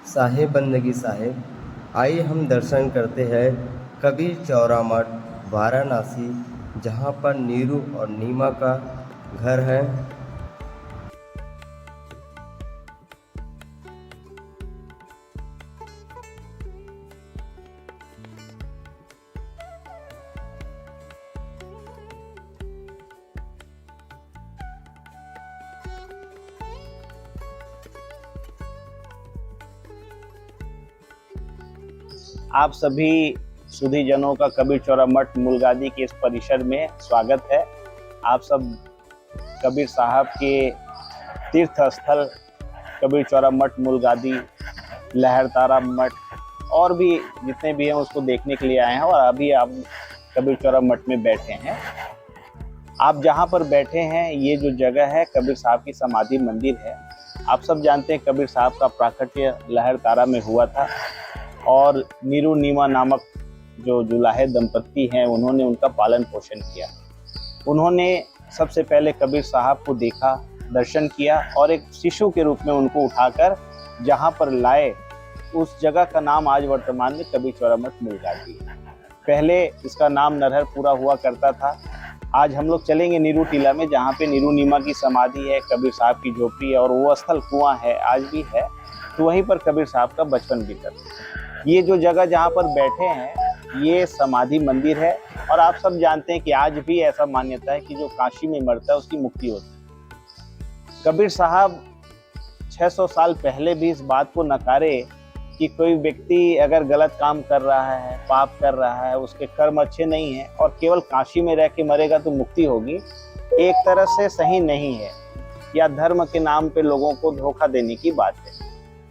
साहेब बंदगी साहेब, आइए हम दर्शन करते हैं कबीर चौरा मठ वाराणसी, जहाँ पर नीरू और नीमा का घर है। आप सभी सुधीजनों का कबीर चौरा मठ मूलगादी के इस परिसर में स्वागत है। आप सब कबीर साहब के तीर्थ स्थल कबीर चौरा मठ मूलगादी, लहरतारा मठ और भी जितने भी हैं उसको देखने के लिए आए हैं। और अभी आप कबीर चौरा मठ में बैठे हैं। आप जहाँ पर बैठे हैं ये जो जगह है कबीर साहब की समाधि मंदिर है। आप सब जानते हैं कबीर साहब का प्राकट्य लहरतारा में हुआ था और नीरू नीमा नामक जो जुलाहे दंपत्ति हैं उन्होंने उनका पालन पोषण किया। उन्होंने सबसे पहले कबीर साहब को देखा, दर्शन किया और एक शिशु के रूप में उनको उठाकर जहाँ पर लाए, उस जगह का नाम आज वर्तमान में कबीर चौरा मठ मूलगादी है। पहले इसका नाम नरहरपुरा हुआ करता था। आज हम लोग चलेंगे नीरू टीला में, जहाँ पे नीरू नीमा की समाधि है, कबीर साहब की झोपड़ी है और वो स्थल कुआं है, आज भी है। तो वहीं पर कबीर साहब का बचपन बीता। ये जो जगह जहाँ पर बैठे हैं ये समाधि मंदिर है। और आप सब जानते हैं कि आज भी ऐसा मान्यता है कि जो काशी में मरता है उसकी मुक्ति होती है। कबीर साहब 600 साल पहले भी इस बात को नकारे कि कोई व्यक्ति अगर गलत काम कर रहा है, पाप कर रहा है, उसके कर्म अच्छे नहीं हैं और केवल काशी में रह के मरेगा तो मुक्ति होगी, एक तरह से सही नहीं है या धर्म के नाम पे लोगों को धोखा देने की बात है।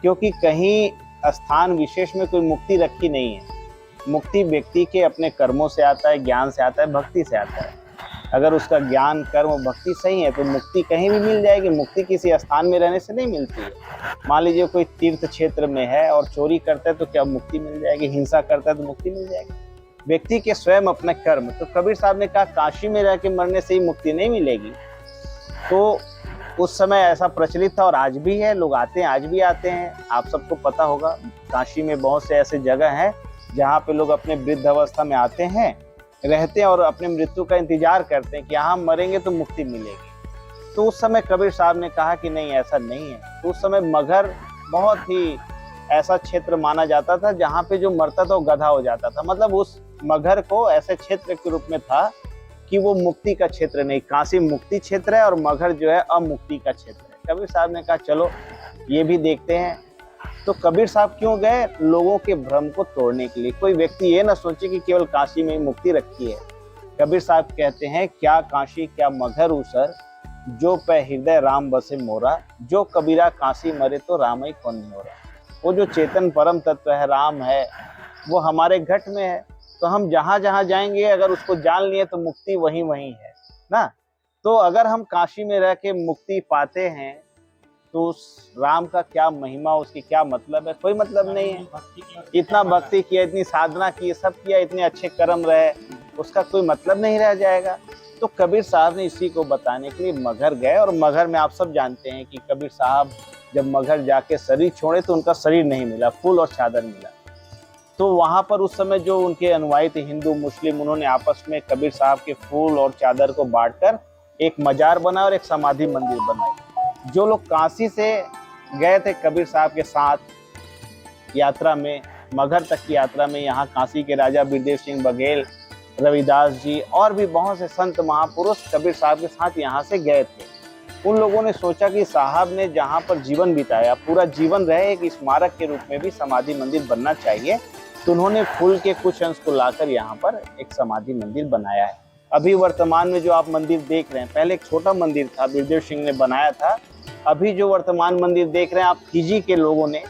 क्योंकि कहीं स्थान विशेष में कोई मुक्ति रखी नहीं है। मुक्ति व्यक्ति के अपने कर्मों से आता है, ज्ञान से आता है, भक्ति से आता है। अगर उसका ज्ञान, कर्म, भक्ति सही है तो मुक्ति कहीं भी मिल जाएगी। मुक्ति किसी स्थान में रहने से नहीं मिलती है। मान लीजिए कोई तीर्थ क्षेत्र में है और चोरी करता है तो क्या मुक्ति मिल जाएगी? हिंसा करता है तो मुक्ति मिल जाएगी? व्यक्ति के स्वयं अपने कर्म। तो कबीर साहब ने कहा काशी में रह के मरने से ही मुक्ति नहीं मिलेगी। तो उस समय ऐसा प्रचलित था और आज भी है। लोग आते हैं, आज भी आते हैं। आप सबको पता होगा काशी में बहुत से ऐसे जगह हैं जहाँ पे लोग अपने वृद्ध अवस्था में आते हैं, रहते हैं और अपने मृत्यु का इंतजार करते हैं कि यहाँ मरेंगे तो मुक्ति मिलेगी। तो उस समय कबीर साहब ने कहा कि नहीं, ऐसा नहीं है। तो उस समय मगहर बहुत ही ऐसा क्षेत्र माना जाता था जहाँ पे जो मरता था वो गधा हो जाता था। मतलब उस मगहर को ऐसे क्षेत्र के रूप में था कि वो मुक्ति का क्षेत्र नहीं। काशी मुक्ति क्षेत्र है और मगहर जो है अमुक्ति का क्षेत्र है। कबीर साहब ने कहा चलो ये भी देखते हैं। तो कबीर साहब क्यों गए? लोगों के भ्रम को तोड़ने के लिए। कोई व्यक्ति ये ना सोचे कि केवल काशी में ही मुक्ति रखी है। कबीर साहब कहते हैं क्या काशी क्या मगहर उसर, जो पे हृदय राम बसे मोरा, जो कबीरा काशी मरे तो राम ही कौन नहीं हो रहा। वो जो चेतन परम तत्व है, राम है, वो हमारे घट में है। तो हम जहाँ जहाँ जाएंगे अगर उसको जान लिए तो मुक्ति वहीं वहीं है ना। तो अगर हम काशी में रह के मुक्ति पाते हैं तो उस राम का क्या महिमा, उसकी क्या मतलब है? कोई मतलब नहीं है। इतना भक्ति किया, इतनी साधना की, सब किया, इतने अच्छे कर्म रहे, उसका कोई मतलब नहीं रह जाएगा। तो कबीर साहब ने इसी को बताने के लिए मगहर गए। और मगहर में आप सब जानते हैं कि कबीर साहब जब मगहर जाके शरीर छोड़े तो उनका शरीर नहीं मिला, फूल और चादर मिला। तो वहां पर उस समय जो उनके अनुयायी थे, हिंदू मुस्लिम, उन्होंने आपस में कबीर साहब के फूल और चादर को बांटकर एक मजार बना और एक समाधि मंदिर बनाई। जो लोग काशी से गए थे कबीर साहब के साथ यात्रा में, मगहर तक की यात्रा में, यहाँ काशी के राजा बिरदेव सिंह बघेल, रविदास जी और भी बहुत से संत महापुरुष कबीर साहब के साथ यहाँ से गए थे। उन लोगों ने सोचा कि साहब ने जहाँ पर जीवन बिताया, पूरा जीवन रहे, एक स्मारक के रूप में भी समाधि मंदिर बनना चाहिए। तो उन्होंने फूल के कुछ अंश को लाकर यहाँ पर एक समाधि मंदिर बनाया है। अभी वर्तमान में जो आप मंदिर देख रहे हैं, पहले एक छोटा मंदिर था, बिरदेव सिंह ने बनाया था। अभी जो वर्तमान मंदिर देख रहे हैं आप, खिजी के लोगों ने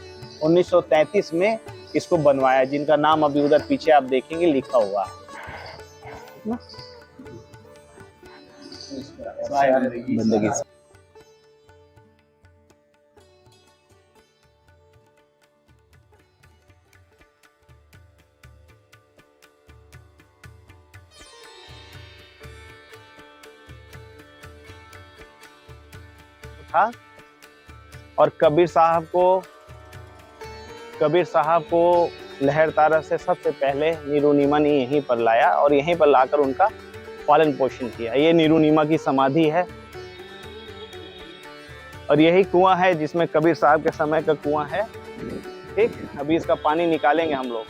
1933 में इसको बनवाया, जिनका नाम अभी उधर पीछे आप देखेंगे लिखा हुआ है। बंदगी था। और कबीर साहब को कबीर साहब को लहरतारा से सबसे पहले नीरूनीमा ने यहीं पर लाया और यहीं पर लाकर उनका पालन पोषण किया। ये नीरूनीमा की समाधि है और यही कुआं है जिसमें कबीर साहब के समय का कुआं है। ठीक, अभी इसका पानी निकालेंगे हम लोग।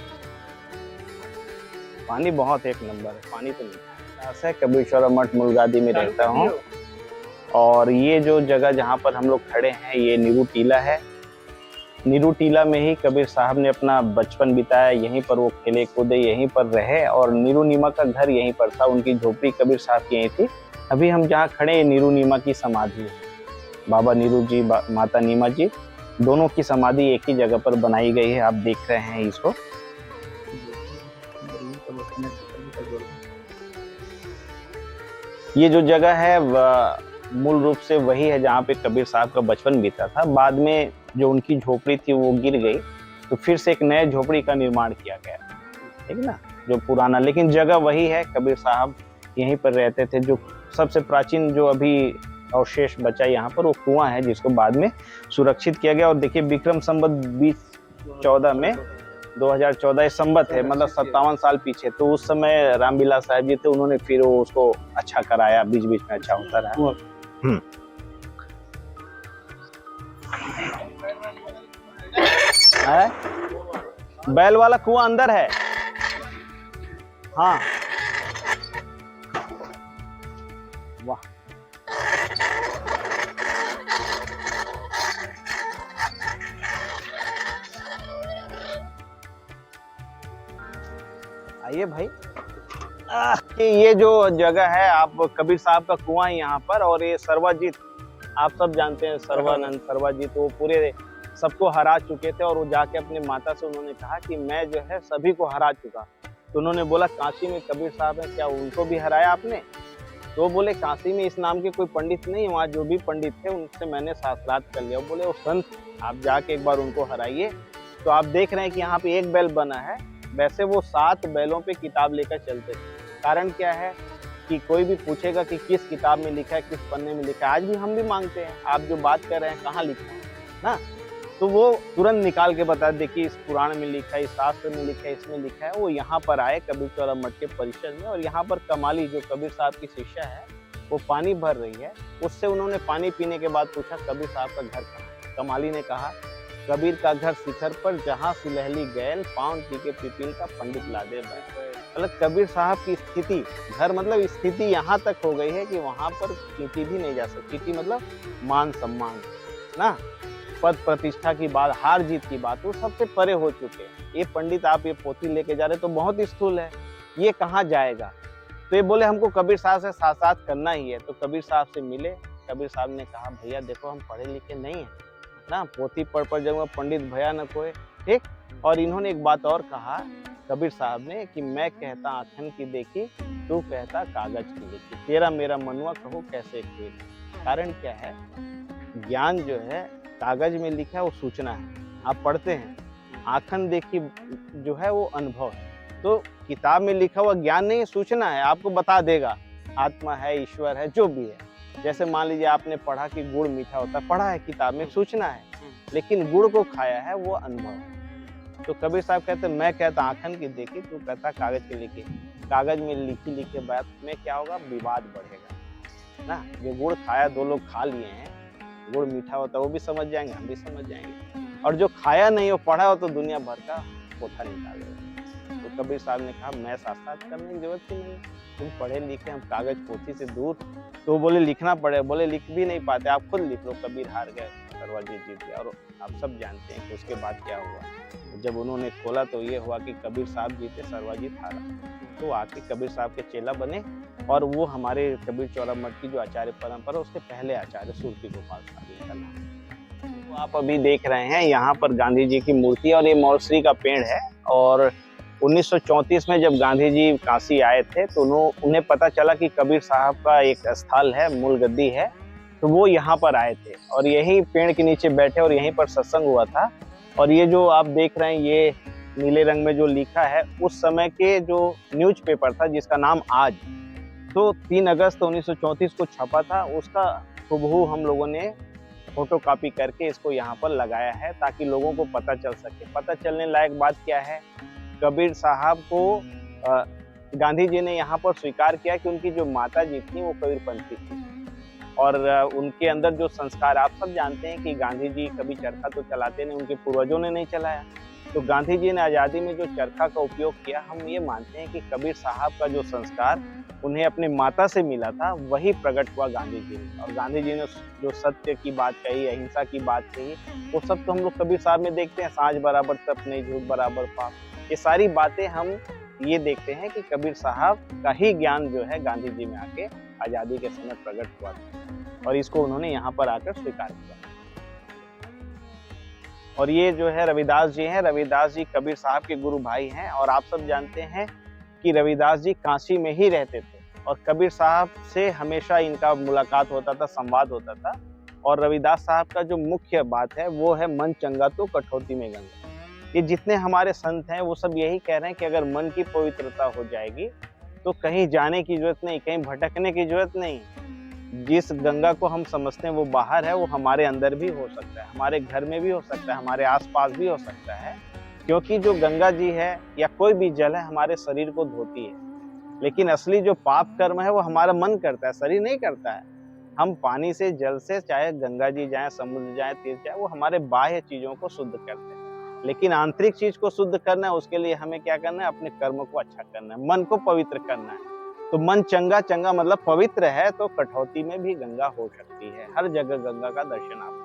पानी बहुत एक नंबर है, पानी तो नहीं है। कबीर चौरा मठ मुलगादी में रहता हूँ और ये जो जगह जहाँ पर हम लोग खड़े हैं ये नीरू टीला है। नीरू टीला में ही कबीर साहब ने अपना बचपन बिताया, यहीं पर वो खेले कूदे, यहीं पर रहे और नीरूनीमा का घर यहीं पर था। उनकी झोपड़ी कबीर साहब की यहीं थी। अभी हम जहाँ खड़े हैं नीरूनीमा की समाधि है। बाबा नीरू जी, माता नीमा जी, दोनों की समाधि एक ही जगह पर बनाई गई है। आप देख रहे हैं इसको। ये जो जगह है मूल रूप से वही है जहाँ पे कबीर साहब का बचपन बीता था। बाद में जो उनकी झोपड़ी थी वो गिर गई तो फिर से एक नए झोपड़ी का निर्माण किया गया, ठीक ना, जो पुराना, लेकिन जगह वही है। कबीर साहब यहीं पर रहते थे। जो सबसे प्राचीन जो अभी अवशेष बचा यहाँ पर वो कुआं है जिसको बाद में सुरक्षित किया गया। और देखिए विक्रम संवत 2014 में 2014 संवत है, मतलब 57 साल पीछे। तो उस समय रामबिलास साहब जी थे, उन्होंने फिर वो उसको अच्छा कराया, बीच बीच में अच्छा होता रहा। है बैल वाला कुआं अंदर है। हाँ, वाह, आइए भाई। ये जो जगह है, आप कबीर साहब का कुआं है यहाँ पर। और ये सर्वाजीत, आप सब जानते हैं सर्वानंद सर्वाजीत, वो पूरे सबको हरा चुके थे और वो जाके अपने माता से उन्होंने कहा कि मैं जो है सभी को हरा चुका। तो उन्होंने बोला काशी में कबीर साहब है, क्या उनको भी हराया आपने? तो बोले काशी में इस नाम के कोई पंडित नहीं, वहाँ जो भी पंडित थे उनसे मैंने शास्त्रार्थ कर लिया। बोले वो संत, आप जाके एक बार उनको हराइए। तो आप देख रहे हैं कि यहाँ पे एक बैल बना है, वैसे वो 7 बैलों पे किताब लेकर चलते थे। कारण क्या है कि कोई भी पूछेगा कि किस किताब में लिखा है, किस पन्ने में लिखा है, आज भी हम भी मांगते हैं, आप जो बात कर रहे हैं कहाँ लिखा है ना, तो वो तुरंत निकाल के बता, देखिए इस पुराण में लिखा है, इस शास्त्र में लिखा है, इसमें लिखा है। वो यहाँ पर आए कबीर चौरा मठ के परिसर में और यहाँ पर कमाली जो कबीर साहब की शिष्या है वो पानी भर रही है। उससे उन्होंने पानी पीने के बाद पूछा कबीर साहब का घर कहाँ है? कमाली ने कहा कबीर का घर शिखर पर, जहाँ सिलहली गैल, पाँव टीके पिपील का, पंडित लादे बैठ। मतलब कबीर साहब की स्थिति, घर मतलब स्थिति यहाँ तक हो गई है कि वहाँ पर चींटी भी नहीं जा सकती। चींटी मतलब मान सम्मान ना, पद प्रतिष्ठा की बात, हार जीत की बात, वो सबसे परे हो चुके हैं। ये पंडित आप ये पोथी लेके जा रहे तो बहुत स्थूल है, ये कहाँ जाएगा? तो ये बोले हमको कबीर साहब से साथ करना ही है। तो कबीर साहब से मिले। कबीर साहब ने कहा भैया देखो हम पढ़े लिखे नहीं है ना, पोथी पढ़ जाऊंगा, पंडित भैया न कोई, ठीक। और इन्होंने एक बात और कहा कबीर साहब ने कि मैं कहता आँखन की देखी, तू कहता कागज की लिखी, तेरा मेरा मनुआ कहो कैसे खेल। कारण क्या है, ज्ञान जो है कागज में लिखा है वो सूचना है, आप पढ़ते हैं। आँखन देखी जो है वो अनुभव है। तो किताब में लिखा हुआ ज्ञान नहीं, सूचना है, आपको बता देगा आत्मा है, ईश्वर है, जो भी है। जैसे मान लीजिए आपने पढ़ा कि गुड़ मीठा होता है, पढ़ा है किताब में, सूचना है, लेकिन गुड़ को खाया है वो अनुभव है। तो कबीर साहब कहते मैं कहता आँखन की देखी, तू कहता कागज की लिखी। कागज में लिखी लिखे बात में क्या होगा, विवाद बढ़ेगा ना। जो गुड़ खाया, 2 लोग खा लिए हैं, गुड़ मीठा होता है वो भी समझ जाएंगे, हम भी समझ जाएंगे। और जो खाया नहीं हो, पढ़ा हो, तो दुनिया भर का पोथा निकालेगा। तो कबीर साहब ने कहा मैं साथ करने की जरूरत ही नहीं, तुम पढ़े लिखे, हम कागज पोथी से दूर। तो बोले लिखना पड़े, बोले लिख भी नहीं पाते, आप खुद लिख लो। कबीर हार गए, सर्वाजीत जीत गया। और आप सब जानते हैं कि उसके बाद क्या हुआ। जब उन्होंने खोला तो ये हुआ कि कबीर साहब जीते, सर्वाजीत हारा। तो आके कबीर साहब के चेला बने और वो हमारे कबीर चौरा मठ की जो आचार्य परंपरा, उसके पहले आचार्य सुरती गोपाल साहब का नाम। तो आप अभी देख रहे हैं यहाँ पर गांधी जी की मूर्ति और ये मौलश्री का पेड़ है। और 1934 में जब गांधी जी काशी आए थे तो उन्हें पता चला कि कबीर साहब का एक स्थल है, मूल गद्दी है, तो वो यहाँ पर आए थे और यही पेड़ के नीचे बैठे और यहीं पर सत्संग हुआ था। और ये जो आप देख रहे हैं, ये नीले रंग में जो लिखा है, उस समय के जो न्यूज़पेपर था जिसका नाम आज, तो 3 अगस्त 1934 को छपा था, उसका हुबहू हम लोगों ने फोटो कॉपी करके इसको यहाँ पर लगाया है ताकि लोगों को पता चल सके। पता चलने लायक बात क्या है, कबीर साहब को गांधी जी ने यहाँ पर स्वीकार किया कि उनकी जो माता जी थी वो कबीरपंथी थी और उनके अंदर जो संस्कार, आप सब जानते हैं कि गांधी जी कभी चरखा तो चलाते नहीं, उनके पूर्वजों ने नहीं चलाया। तो गांधी जी ने आज़ादी में जो चरखा का उपयोग किया, हम ये मानते हैं कि कबीर साहब का जो संस्कार उन्हें अपनी माता से मिला था वही प्रकट हुआ गांधी जी में। और गांधी जी ने जो सत्य की बात कही, अहिंसा की बात कही, वो सब तो हम लोग कबीर साहब में देखते हैं। सांझ बराबर तप नहीं, झूठ बराबर पाप, ये सारी बातें हम ये देखते हैं कि कबीर साहब का ही ज्ञान जो है गांधी जी में आके आज़ादी के समय प्रकट हुआ था और इसको उन्होंने यहाँ पर आकर स्वीकार किया। और ये जो है रविदास जी हैं, रविदास जी कबीर साहब के गुरु भाई हैं और आप सब जानते हैं कि रविदास जी काशी में ही रहते थे और कबीर साहब से हमेशा इनका मुलाकात होता था, संवाद होता था। और रविदास साहब का जो मुख्य बात है वो है मन चंगा तो कठौती में गंगा। ये जितने हमारे संत हैं वो सब यही कह रहे हैं कि अगर मन की पवित्रता हो जाएगी तो कहीं जाने की जरूरत नहीं, कहीं भटकने की जरूरत नहीं। जिस गंगा को हम समझते हैं वो बाहर है, वो हमारे अंदर भी हो सकता है, हमारे घर में भी हो सकता है, हमारे आसपास भी हो सकता है। क्योंकि जो गंगा जी है या कोई भी जल है हमारे शरीर को धोती है, लेकिन असली जो पाप कर्म है वो हमारा मन करता है, शरीर नहीं करता है। हम पानी से, जल से, चाहे गंगा जी जाए, समुद्र जाए, तीर्थ जाए, वो हमारे बाह्य चीजों को शुद्ध करते हैं। लेकिन आंतरिक चीज को शुद्ध करना है, उसके लिए हमें क्या करना है, अपने कर्म को अच्छा करना है, मन को पवित्र करना है। तो मन चंगा, चंगा मतलब पवित्र है, तो कठौती में भी गंगा हो सकती है। हर जगह गंगा का दर्शन आप